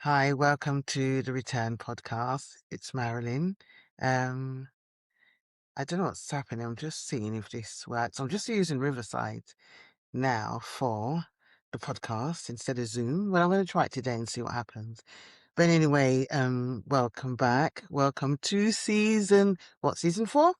Hi, welcome to the Return podcast. It's Marilyn. Um, I don't know what's happening. I'm just seeing if this works. I'm just using Riverside now for the podcast instead of Zoom. Well, I'm going to try it today and see what happens. But anyway, welcome back. Welcome to season 4?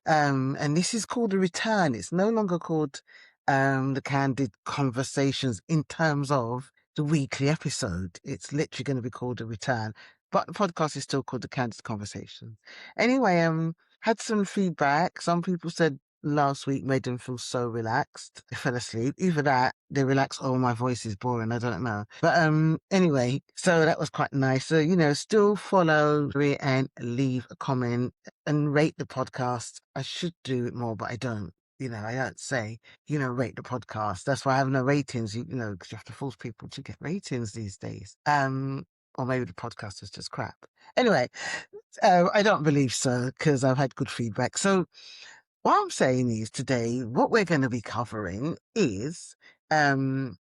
And this is called The Return. It's no longer called The Candid Conversations in terms of the weekly episode. It's literally going to be called The Return. But the podcast is still called The Candid Conversations. Anyway, had some feedback. Some people said last week made them feel so relaxed. They fell asleep. Either that, they relaxed, oh, my voice is boring. I don't know. But anyway, so that was quite nice. So, still follow and leave a comment and rate the podcast. I should do it more, but I don't. I don't say, rate the podcast. That's why I have no ratings, because you have to force people to get ratings these days. Or maybe the podcast is just crap. Anyway, I don't believe so because I've had good feedback. So what I'm saying is today, what we're going to be covering is, my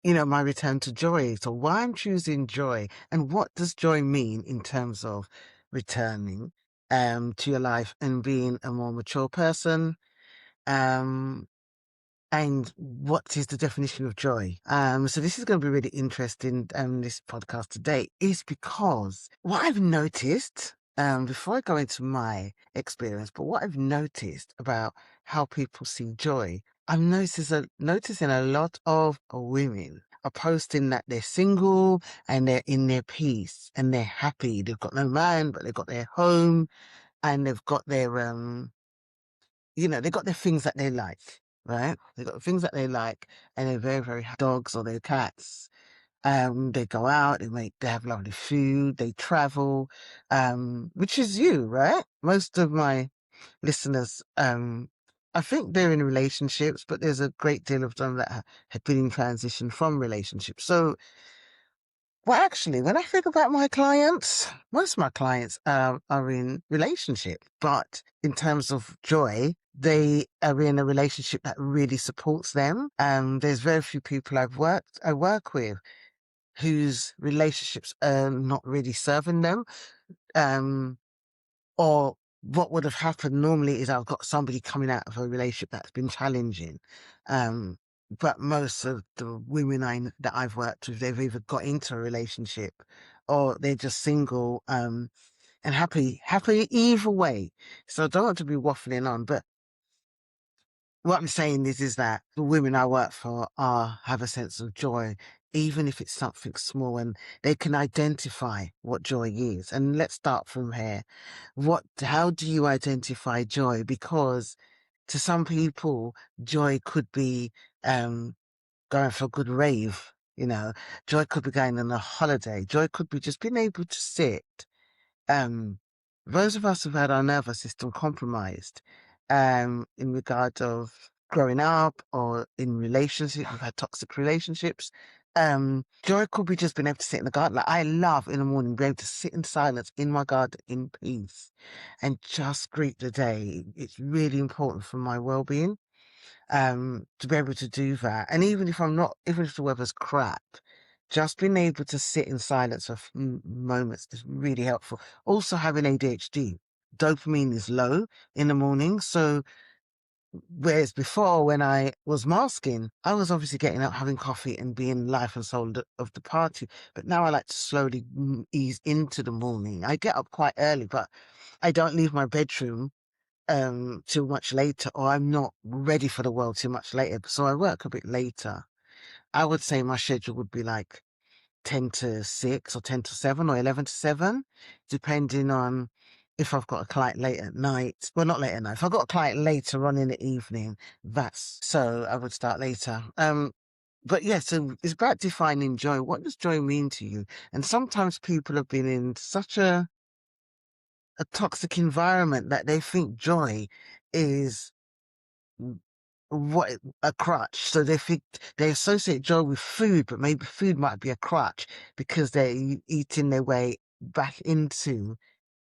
return to joy. So why I'm choosing joy and what does joy mean in terms of returning to your life and being a more mature person. Um, and what is the definition of joy? So this is going to be really interesting. This podcast today is because what I've noticed, before I go into my experience, but what I've noticed about how people see joy, I'm noticing a lot of women are posting that they're single and they're in their peace and they're happy. They've got no man, but they've got their home and they've got their they got their things that they like, right? They got things that they like, and they're very, very dogs or their cats. They go out, they have lovely food, they travel, which is you, right? Most of my listeners, I think they're in relationships, but there's a great deal of them that have been in transition from relationships. So, well, actually, when I think about my clients, most of my clients are in relationship, but in terms of joy, they are in a relationship that really supports them. There's very few people I work with whose relationships are not really serving them. Um, or what would have happened normally is I've got somebody coming out of a relationship that's been challenging. But most of the women that I've worked with, they've either got into a relationship or they're just single, and happy either way. So I don't want to be waffling on, but what I'm saying is that the women I work for have a sense of joy, even if it's something small, and they can identify what joy is. And let's start from here. How do you identify joy? Because to some people, joy could be going for a good rave. Joy could be going on a holiday. Joy could be just being able to sit. Um, those of us who've had our nervous system compromised, in regard of growing up or in relationships, we've had toxic relationships. Joy could be just being able to sit in the garden. Like I love in the morning, being able to sit in silence in my garden in peace and just greet the day. It's really important for my well-being, to be able to do that. And even if the weather's crap, just being able to sit in silence for moments is really helpful. Also, having ADHD, dopamine is low in the morning. So, whereas before when I was masking, I was obviously getting up, having coffee and being life and soul of the party. But now I like to slowly ease into the morning. I get up quite early, but I don't leave my bedroom too much later, or I'm not ready for the world too much later. So I work a bit later. I would say my schedule would be like 10 to 6 or 10 to 7 or 11 to 7, depending on if I've got a client late at night. Well, not late at night. If I've got a client later on in the evening, so I would start later. But yeah, so it's about defining joy. What does joy mean to you? And sometimes people have been in such a toxic environment that they think joy is what a crutch. So they associate joy with food, but maybe food might be a crutch because they're eating their way back into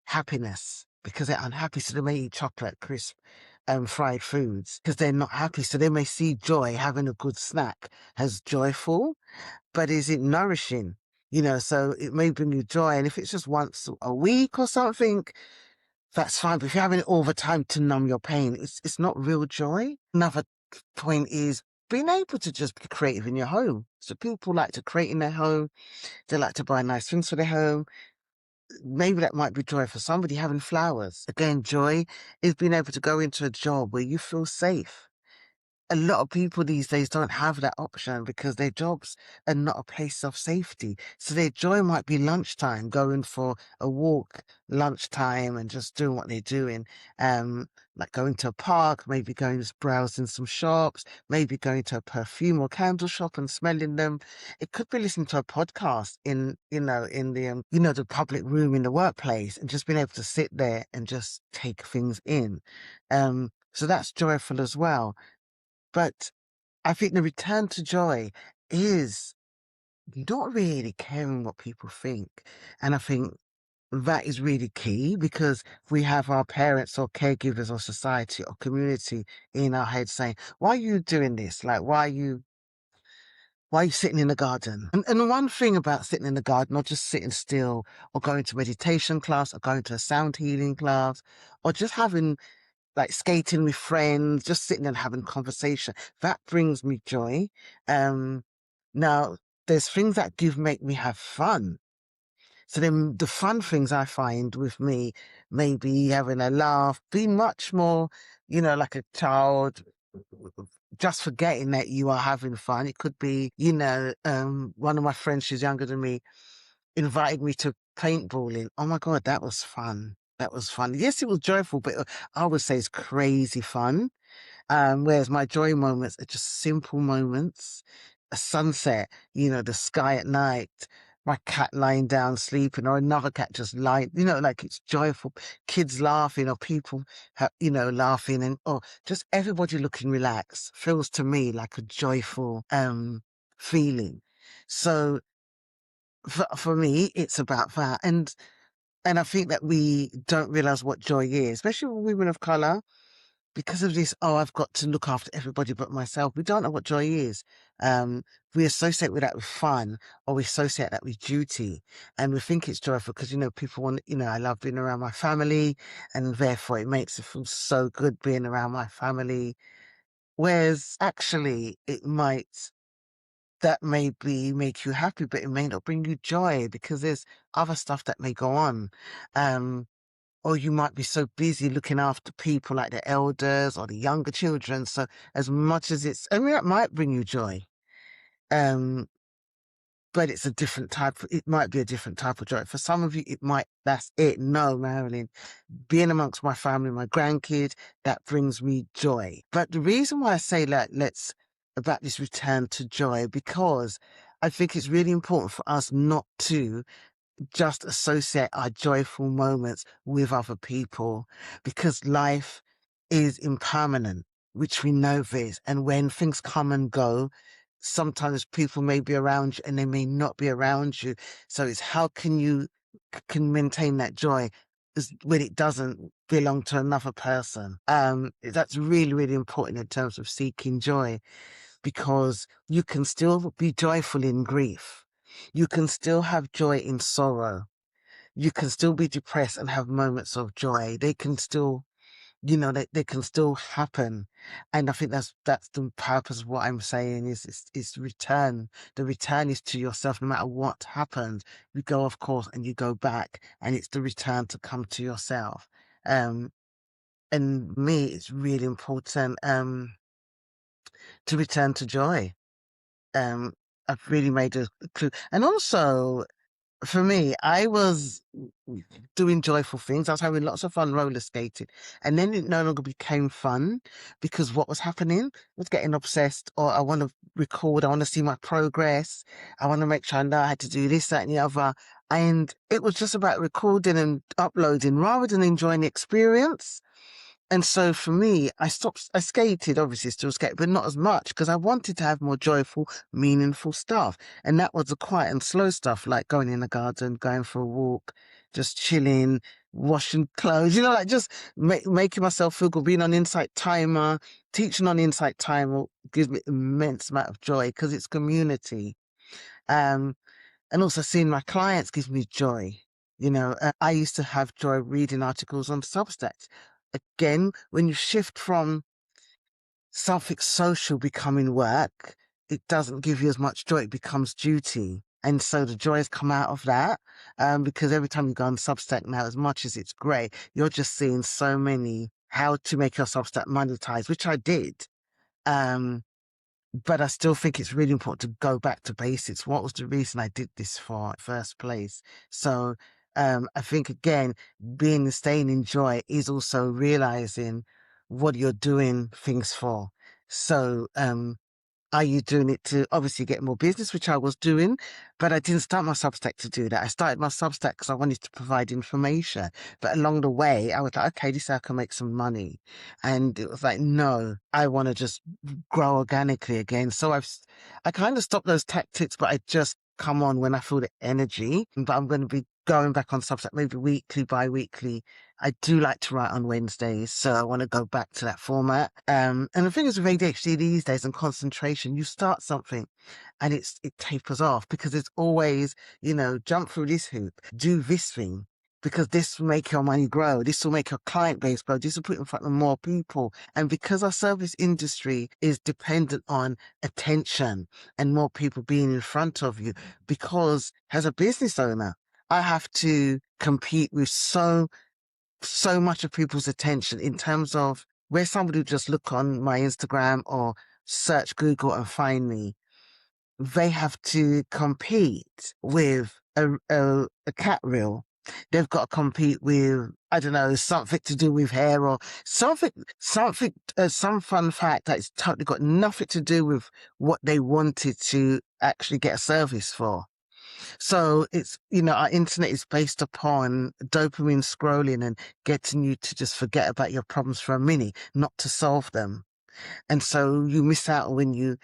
happiness because they're unhappy. So they may eat chocolate, crisp, fried foods because they're not happy. So they may see joy, having a good snack, as joyful, but is it nourishing? So it may bring you joy. And if it's just once a week or something, that's fine. But if you're having it all the time to numb your pain, it's not real joy. Another point is being able to just be creative in your home. So people like to create in their home. They like to buy nice things for their home. Maybe that might be joy for somebody, having flowers. Again, joy is being able to go into a job where you feel safe. A lot of people these days don't have that option because their jobs are not a place of safety. So their joy might be lunchtime, going for a walk lunchtime and just doing what they're doing. Like going to a park, maybe going just browsing some shops, maybe going to a perfume or candle shop and smelling them. It could be listening to a podcast in the public room in the workplace and just being able to sit there and just take things in. So that's joyful as well. But I think the return to joy is not really caring what people think. And I think that is really key because we have our parents or caregivers or society or community in our head saying, why are you doing this? Like, why are you sitting in the garden? And one thing about sitting in the garden, or just sitting still, or going to meditation class, or going to a sound healing class, or just having like skating with friends, just sitting and having conversation. That brings me joy. Um, Now there's things that do make me have fun. So then the fun things I find with me, maybe having a laugh, be much more, like a child, just forgetting that you are having fun. It could be, one of my friends, she's younger than me, invited me to paintballing. Oh my God, that was fun. That was fun. Yes, it was joyful, but I would say it's crazy fun. Whereas my joy moments are just simple moments. A sunset, the sky at night, my cat lying down sleeping, or another cat just lying, like it's joyful. Kids laughing, or people, laughing, and or just everybody looking relaxed feels to me like a joyful feeling. So for me, it's about that. And I think that we don't realize what joy is, especially women of color, because of this. Oh, I've got to look after everybody but myself. We don't know what joy is. Um, we associate with that with fun, or we associate that with duty, and we think it's joyful because people want. I love being around my family, and therefore it makes it feel so good being around my family. Whereas actually, that may make you happy, but it may not bring you joy because there's other stuff that may go on. Um, or you might be so busy looking after people like the elders or the younger children. So as much as that might bring you joy. Um, but it's it might be a different type of joy. For some of you, that's it. No, Marilyn, being amongst my family, my grandkids, that brings me joy. But the reason why I say that, about this return to joy, because I think it's really important for us not to just associate our joyful moments with other people, because life is impermanent, which we know this. And when things come and go, sometimes people may be around you and they may not be around you. So it's how can you can maintain that joy when it doesn't belong to another person. That's really, really important in terms of seeking joy, because you can still be joyful in grief. You can still have joy in sorrow. You can still be depressed and have moments of joy. They can still, they can still happen. And I think that's the purpose of what I'm saying is return. The return is to yourself, no matter what happens. You go off course and you go back, and it's the return to come to yourself. And me, it's really important, to return to joy. I've really made a clue. And also, for me, I was doing joyful things. I was having lots of fun roller skating. And then it no longer became fun because what was happening was getting obsessed, or I want to record, I want to see my progress. I want to make sure I know how to do this, that, and the other. And it was just about recording and uploading rather than enjoying the experience. And so for me, I skated, obviously still skate, but not as much because I wanted to have more joyful, meaningful stuff. And that was the quiet and slow stuff, like going in the garden, going for a walk, just chilling, washing clothes, like just making myself feel good, being on Insight Timer, teaching on Insight Timer gives me immense amount of joy because it's community. Um, And also seeing my clients gives me joy. I used to have joy reading articles on Substack. Again, when you shift from something social becoming work, it doesn't give you as much joy. It becomes duty. And so the joys come out of that. Because every time you go on Substack now, as much as it's great, you're just seeing so many how to make your Substack monetize, which I did. Um, but I still think it's really important to go back to basics. What was the reason I did this for in the first place? So I think again, staying in joy is also realizing what you're doing things for. So are you doing it to obviously get more business, which I was doing, but I didn't start my Substack to do that. I started my Substack because I wanted to provide information. But along the way, I was like, okay, this is how I can make some money. And it was like, no, I want to just grow organically again. So I kind of stopped those tactics, but I just come on when I feel the energy. But I'm going to be going back on Substack maybe weekly, bi-weekly. I do like to write on Wednesdays, so I want to go back to that format. And the thing is with ADHD these days and concentration, you start something and it tapers off because it's always, jump through this hoop, do this thing, because this will make your money grow. This will make your client base grow. This will put in front of more people. And because our service industry is dependent on attention and more people being in front of you, because as a business owner, I have to compete with so much of people's attention in terms of where somebody would just look on my Instagram or search Google and find me. They have to compete with a cat reel. They've got to compete with, I don't know, something to do with hair or some fun fact that's totally got nothing to do with what they wanted to actually get a service for. So it's, our internet is based upon dopamine scrolling and getting you to just forget about your problems for a minute, not to solve them. And so you miss out when you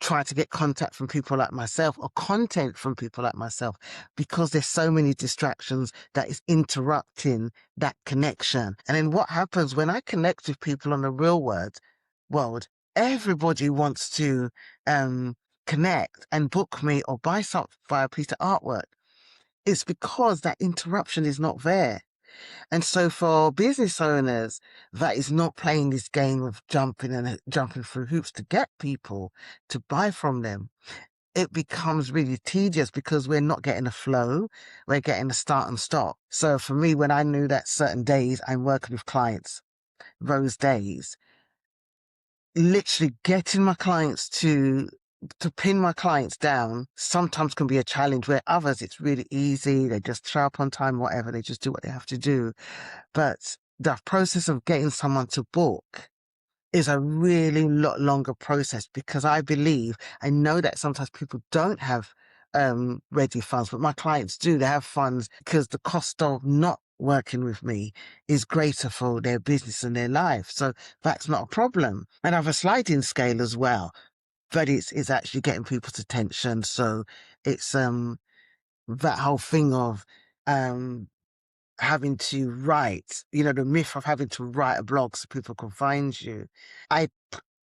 try to get contact from people like myself or content from people like myself, because there's so many distractions that is interrupting that connection. And then what happens when I connect with people on the real world, everybody wants to connect and book me or buy something via a piece of artwork. It's because that interruption is not there. And so for business owners, that is not playing this game of jumping through hoops to get people to buy from them. It becomes really tedious because we're not getting a flow. We're getting a start and stop. So for me, when I knew that certain days I'm working with clients, those days, literally getting my clients to pin my clients down sometimes can be a challenge, where others it's really easy. They just show up on time, whatever. They just do what they have to do. But the process of getting someone to book is a really lot longer process, because I know that sometimes people don't have ready funds, but my clients do. They have funds because the cost of not working with me is greater for their business and their life. So that's not a problem. And I have a sliding scale as well, but it's actually getting people's attention. So it's that whole thing of um having to write, the myth of having to write a blog so people can find you. I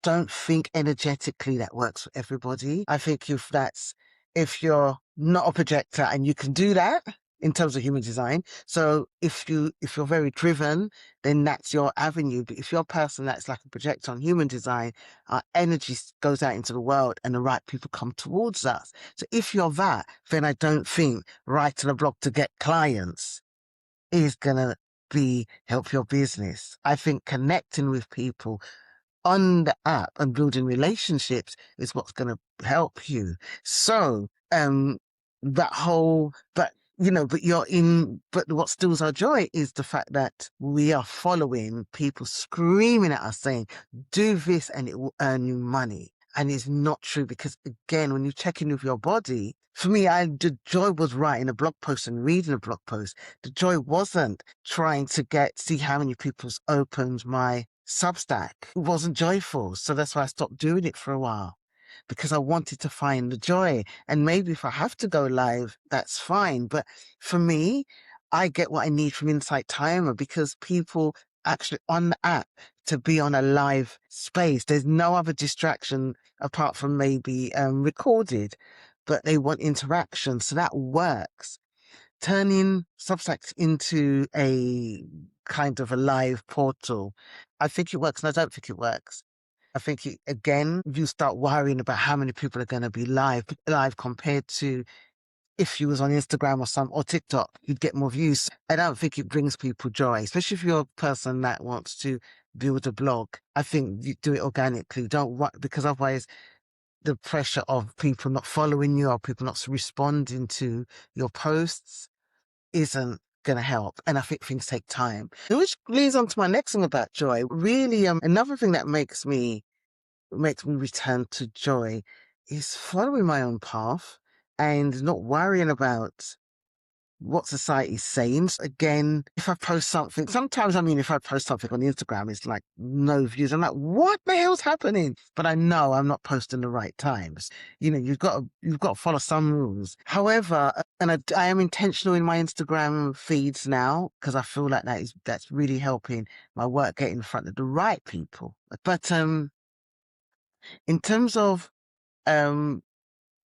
don't think energetically that works for everybody. I think if you're not a projector and you can do that in terms of human design. So if you're very driven, then that's your avenue. But if you're a person that's like a projector on human design, our energy goes out into the world and the right people come towards us. So if you're that, then I don't think writing a blog to get clients is gonna help your business. I think connecting with people on the app and building relationships is what's gonna help you. So that whole but what steals our joy is the fact that we are following people screaming at us saying, do this and it will earn you money. And it's not true, because again, when you check in with your body, for me, the joy was writing a blog post and reading a blog post. The joy wasn't trying to see how many people's opened my Substack. It wasn't joyful. So that's why I stopped doing it for a while, because I wanted to find the joy. And maybe if I have to go live, that's fine. But for me, I get what I need from Insight Timer, because people actually on the app to be on a live space. There's no other distraction apart from maybe recorded. but they want interaction. So that works. Turning Substack into a kind of a live portal, I think it works, and I don't think it works. I think again, you start worrying about how many people are going to be live compared to if you was on Instagram or TikTok, you'd get more views. I don't think it brings people joy, especially if you're a person that wants to build a blog. I think you do it organically. Don't because otherwise the pressure of people not following you or people not responding to your posts isn't going to help. And I think things take time. Which leads on to my next thing about joy. Really, another thing that makes me return to joy is following my own path and not worrying about what society's saying. Again, if I post something, sometimes, I mean, if I post something on Instagram, it's like no views. I'm like, what the hell's happening? But I know I'm not posting the right times. You know, you've got to follow some rules. However, and I am intentional in my Instagram feeds now because I feel like that's really helping my work get in front of the right people. But, in terms of, um,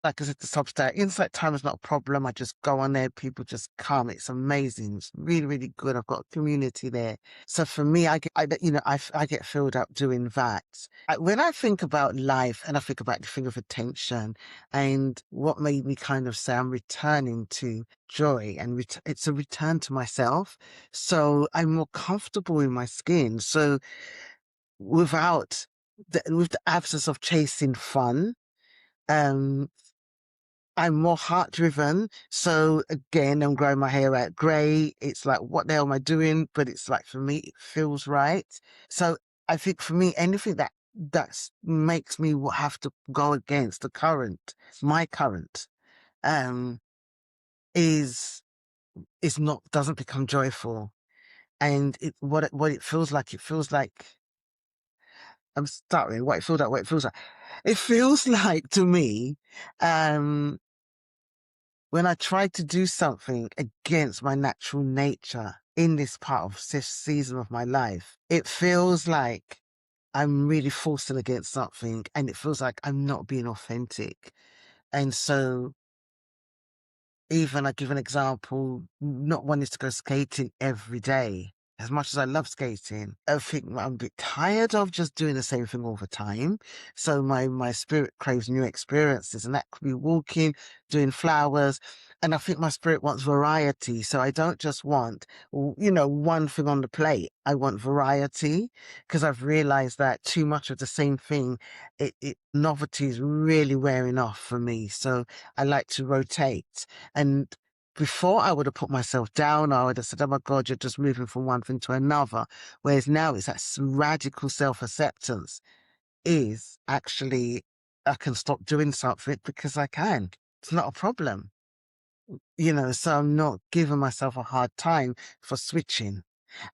like I said, the Substack, Insight Time is not a problem. I just go on there, people just come. It's amazing. It's really, really good. I've got a community there. So for me, I get filled up doing that. When I think about life and I think about the thing of attention and what made me kind of say I'm returning to joy and it's a return to myself. So I'm more comfortable in my skin. So without with the absence of chasing fun, um, I'm more heart driven. So again, I'm growing my hair out grey. It's like, what the hell am I doing? But it's like, for me, it feels right. So I think for me, anything that makes me have to go against my current, um, is not, doesn't become joyful. And what it feels like, I'm starting, what it feels like. It feels like to me, um, when I try to do something against my natural nature in this part of this season of my life, it feels like I'm really forcing against something and it feels like I'm not being authentic. And so even I give an example, not wanting to go skating every day. As much as I love skating, I think I'm a bit tired of just doing the same thing all the time. So my spirit craves new experiences, and that could be walking, doing flowers. And I think my spirit wants variety. So I don't just want, one thing on the plate. I want variety because I've realized that too much of the same thing, novelty is really wearing off for me. So I like to rotate. And before I would have put myself down, I would have said, oh my God, you're just moving from one thing to another. Whereas now it's that radical self-acceptance is actually, I can stop doing something because I can. It's not a problem, so I'm not giving myself a hard time for switching.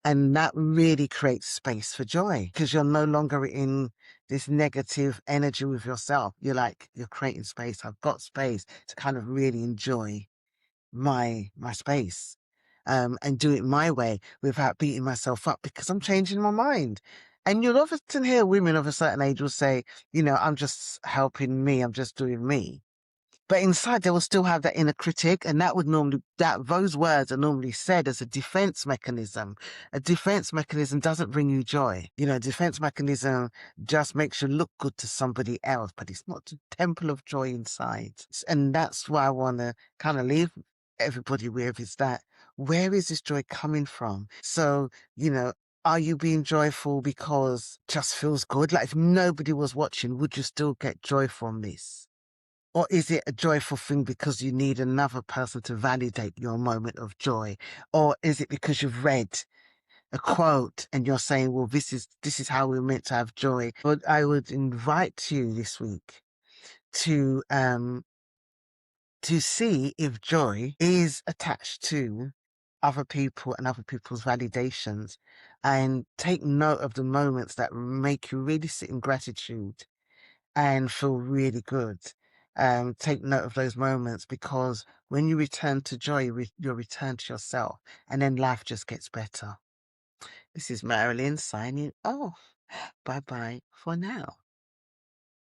And that really creates space for joy because you're no longer in this negative energy with yourself. You're creating space. I've got space to kind of really enjoy my space, and do it my way without beating myself up because I'm changing my mind. And you'll often hear women of a certain age will say, I'm just helping me, I'm just doing me. But inside they will still have that inner critic, and those words are normally said as a defense mechanism. A defense mechanism doesn't bring you joy. A defense mechanism just makes you look good to somebody else, but it's not the temple of joy inside. And that's why I want to kind of leave everybody with is that, where is this joy coming from? So, are you being joyful because it just feels good? Like if nobody was watching, would you still get joy from this? Or is it a joyful thing because you need another person to validate your moment of joy? Or is it because you've read a quote and you're saying, well, this is how we're meant to have joy? But I would invite you this week to see if joy is attached to other people and other people's validations, and take note of the moments that make you really sit in gratitude and feel really good. Take note of those moments because when you return to joy, you'll return to yourself, and then life just gets better. This is Marilyn signing off. Bye bye for now.